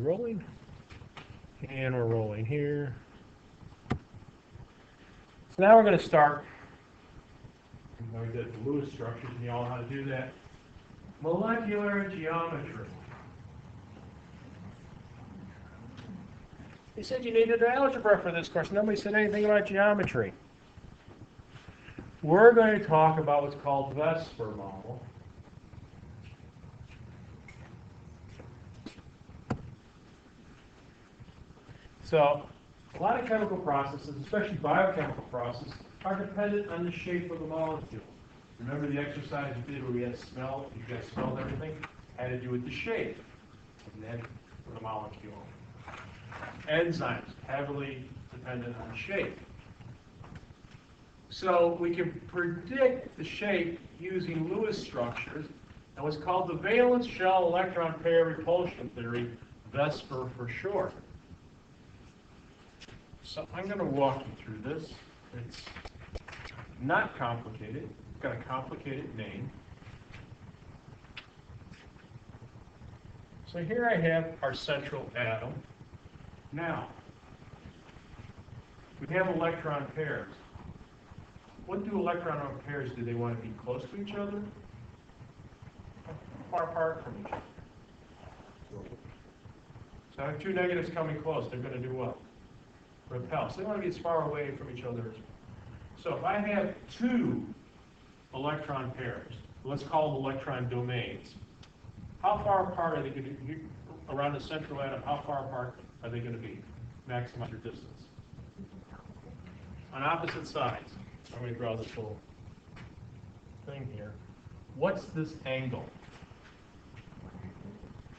rolling. And we're rolling here. So now we're going to start. We did the Lewis structures, and you all know how to do that. Molecular geometry. You said you needed algebra for this course. Nobody said anything about geometry. We're going to talk about what's called Vesper model. So, a lot of chemical processes, especially biochemical processes, are dependent on the shape of the molecule. Remember the exercise we did where we had smell? You guys smelled everything? Had to do with the shape and then the molecule. Enzymes, heavily dependent on shape. So we can predict the shape using Lewis structures and what's called the valence shell electron pair repulsion theory, VESPER for short. So I'm going to walk you through this. It's not complicated. It's got a complicated name. So here I have our central atom. Now, we have electron pairs. What do electron pairs do? They want to be close to each other? Far apart from each other. So I have two negatives coming close. They're going to do what? Repel. So they want to be as far away from each other as possible. So if I have two electron pairs, let's call them electron domains. How far apart are they going to be? Around the central atom, how far apart are they going to be? Maximize your distance. On opposite sides. I'm going to draw this little thing here. What's this angle?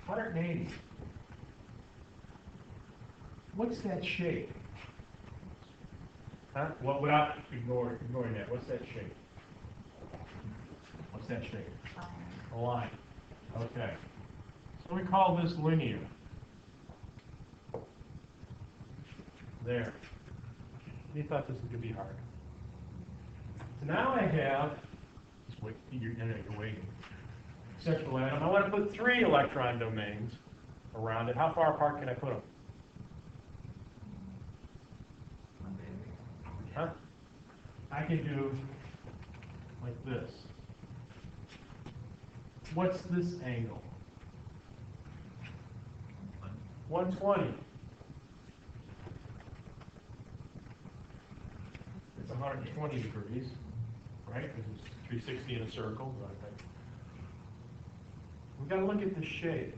180. What's that shape? Huh? What without ignoring that? What's that shape? What's that shape? A line. Okay. So we call this linear. There. You thought this was going to be hard. So now I have, just wait, you're waiting. Central atom. I want to put 3 electron domains around it. How far apart can I put them? Huh? I can do like this. What's this angle? 120. It's 120 degrees, right? Because it's 360 in a circle. We've got to look at the shape.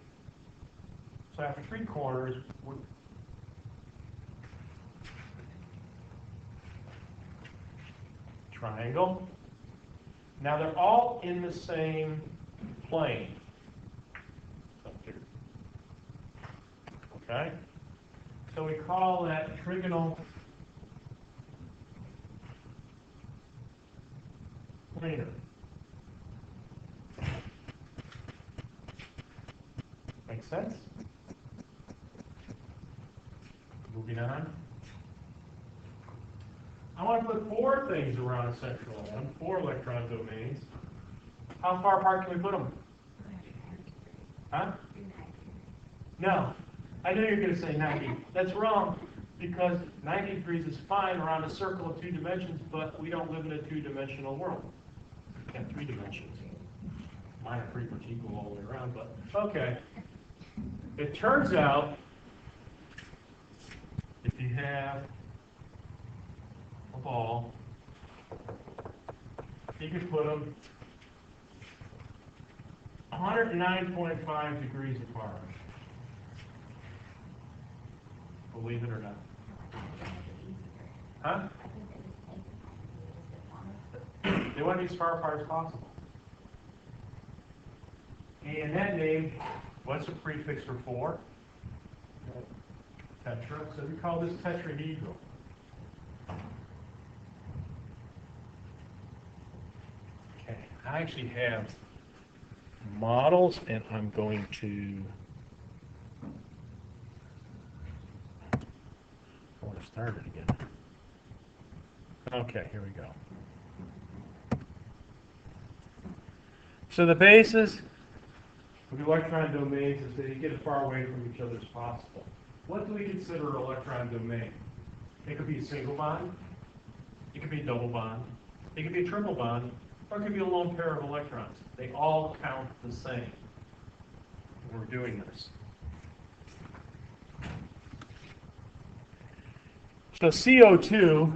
So I have 3 corners. Triangle. Now they're all in the same plane. Okay? So we call that trigonal planar. Make sense? Moving on. I want to put 4 things around a central atom, 4 electron domains. How far apart can we put them? Huh? No. I knew you were going to say 90. That's wrong, because 90 degrees is fine around a circle of 2 dimensions, but we don't live in a 2-dimensional world. We have 3 dimensions. Mine are pretty much equal all the way around, but okay. It turns out, if you have a ball, you can put them 109.5 degrees apart. Believe it or not. Huh? They want to be as far apart as possible. And that name, what's the prefix for 4? Tetra. So we call this tetrahedral. Okay, I actually have models, and I'm going to. I want to start it again. Okay, here we go. So the bases with the electron domains is that you get as far away from each other as possible. What do we consider an electron domain? It could be a single bond, it could be a double bond, it could be a triple bond, or it could be a lone pair of electrons. They all count the same when we're doing this. So CO2,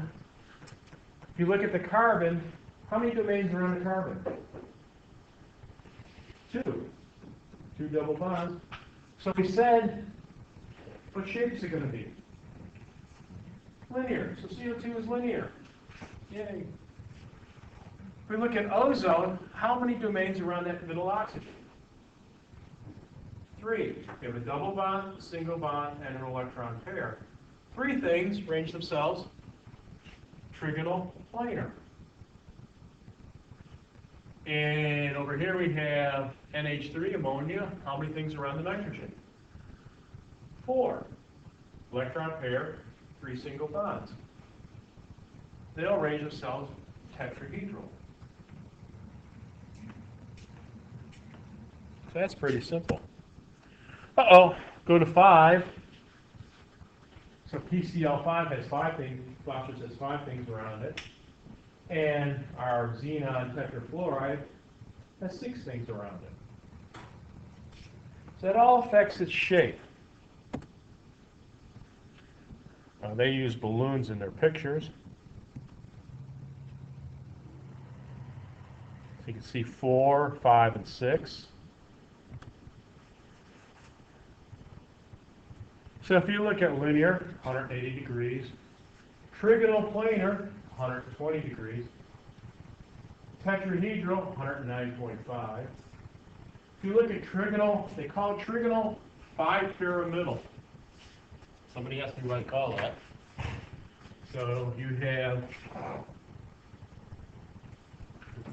if you look at the carbon, how many domains are on the carbon? Two double bonds. So we said, what shape is it going to be? Linear. So CO2 is linear. Yay. If we look at ozone, how many domains are on that middle oxygen? 3. We have a double bond, a single bond, and an electron pair. 3 things range themselves trigonal planar. And over here we have NH3, ammonia. How many things are on the nitrogen? 4. Electron pair, 3 single bonds. They'll range themselves tetrahedral. So that's pretty simple. Uh-oh, go to 5. So PCl5 has 5 things, phosphorus has 5 things around it. And our xenon tetrafluoride has 6 things around it. So that all affects its shape. They use balloons in their pictures. So you can see 4, 5, and 6. So if you look at linear, 180 degrees, trigonal planar, 120 degrees, tetrahedral, 109.5. If you look at trigonal, they call it trigonal bipyramidal. Somebody asked me what I call that. So you have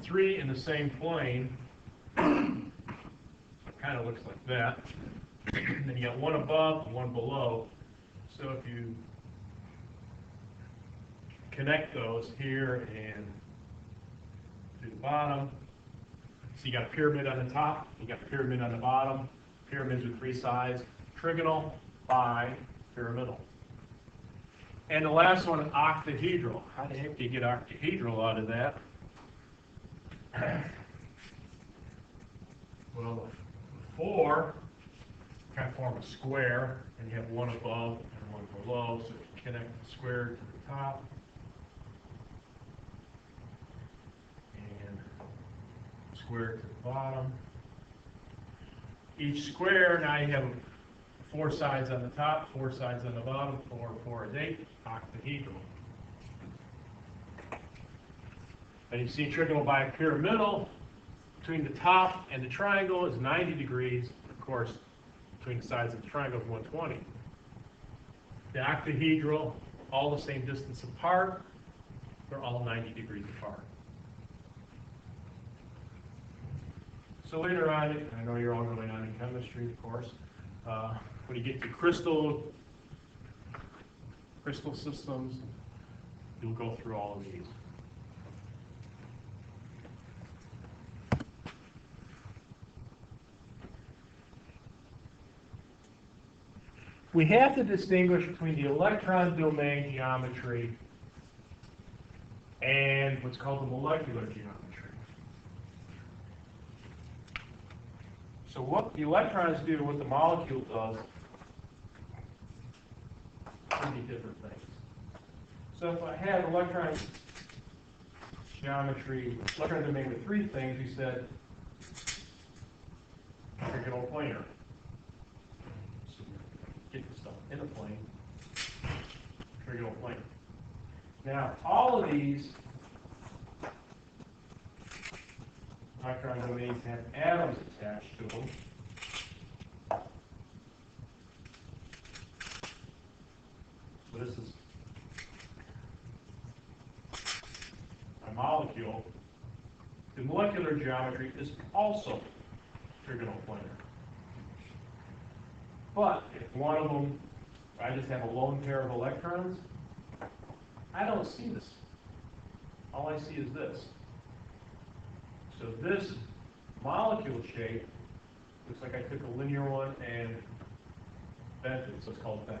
3 in the same plane. Kind of looks like that. And then you got 1 above and 1 below. So if you connect those here and to the bottom, so you got a pyramid on the top, you got a pyramid on the bottom, pyramids with 3 sides, trigonal, bipyramidal. And the last one, octahedral. How the heck do you get octahedral out of that? Well, 4 kind of form a square, and you have 1 above and 1 below, so you connect the square to the top. And square to the bottom. Each square, now you have 4 sides on the top, 4 sides on the bottom, 4, 4 is 8, octahedral. And you see trigonal bipyramidal, between the top and the triangle is 90 degrees. Of course, between the sides of the triangle is 120. The octahedral, all the same distance apart, they're all 90 degrees apart. So later on, I know you're all going on in chemistry, of course, when you get to crystal systems, you'll go through all of these. We have to distinguish between the electron domain geometry and what's called the molecular geometry. So what the electrons do, what the molecule does, many different things. So if I had electron geometry, electron domain with 3 things, we said trigonal planar. Get the stuff in a plane, trigonal plane. Now, all of these electron domains have atoms attached to them. So this is a molecule. The molecular geometry is also trigonal planar. But if one of them, I just have a lone pair of electrons, I don't see this. All I see is this. So this molecule shape Looks like I took a linear one and bent it, so it's called bent.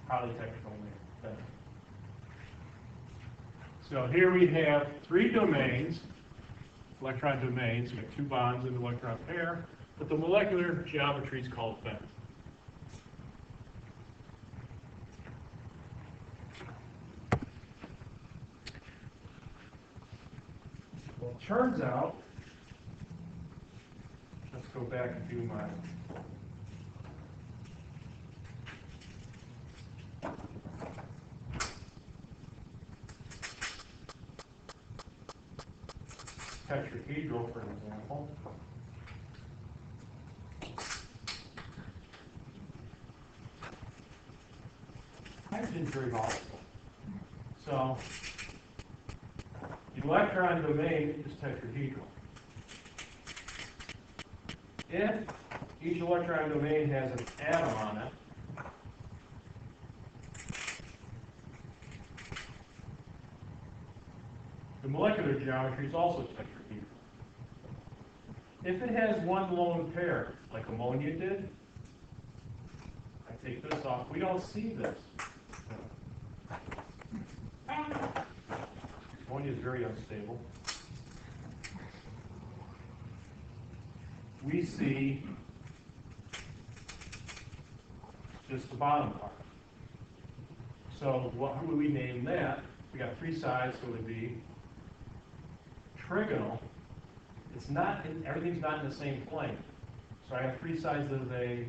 Highly technical name, bent. So here we have three domains, electron domains. We have two bonds in the electron pair, but the molecular geometry is called bent. Well, it turns out, let's go back and do my tetrahedral, for example. Hydrogen is very volatile. So the electron domain is tetrahedral. If each electron domain has an atom on it, the molecular geometry is also tetrahedral. If it has one lone pair, like ammonia did, I take this off, we don't see this. Ammonia is very unstable. We see just the bottom part. So what would we name that? We got three sides, so it would be trigonal. It's not, everything's not in the same plane. So I have three sides of a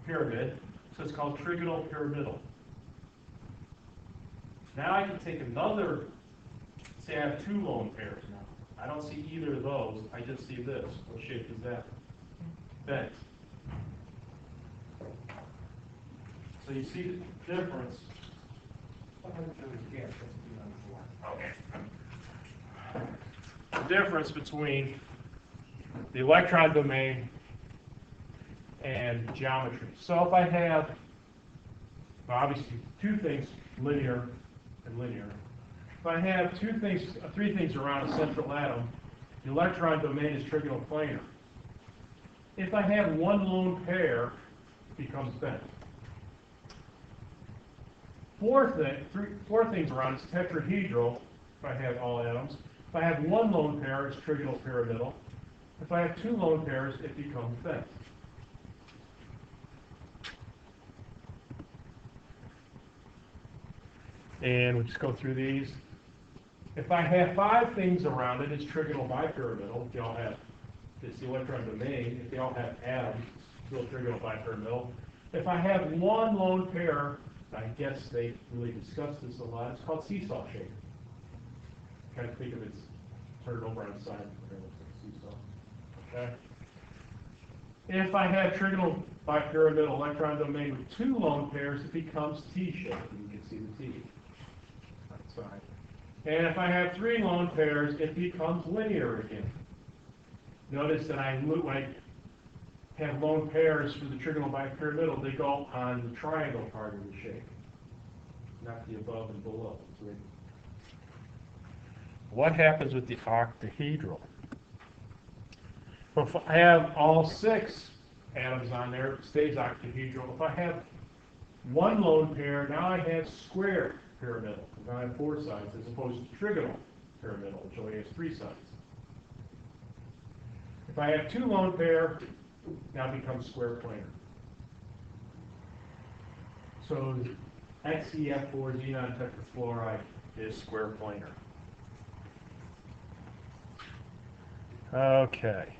pyramid, so it's called trigonal pyramidal. Now I can take another, say I have two lone pairs now. I don't see either of those, I just see this. What shape is that? Bent. So you see the difference. The difference between the electron domain and geometry. So if I have, well, obviously, two things, linear and linear. If I have three things around a central atom, the electron domain is trigonal planar. If I have one lone pair, it becomes bent. Four things around is tetrahedral, if I have all atoms. If I have one lone pair, it's trigonal pyramidal. If I have two lone pairs, it becomes bent. And we'll just go through these. If I have five things around it, it's trigonal bipyramidal. If they all have, it's the electron domain. If they all have atoms, it's still trigonal bipyramidal. If I have one lone pair, I guess they really discussed this a lot, it's called seesaw shape. Kind of think of it as turn it over on its side, seesaw. Okay. If I have trigonal bipyramidal electron domain with two lone pairs, it becomes T-shaped. You can see the T. That's fine. And if I have three lone pairs, it becomes linear again. Notice that when I have lone pairs for the trigonal bipyramidal, they go on the triangle part of the shape, not the above and below. What happens with the octahedral? Well, if I have all six atoms on there, it stays octahedral. If I have one lone pair, now I have square pyramidal. Now I have four sides, as opposed to trigonal pyramidal, which only has three sides. If I have two lone pair, now it becomes square planar. So XeF4 xenon tetrafluoride is square planar. Okay.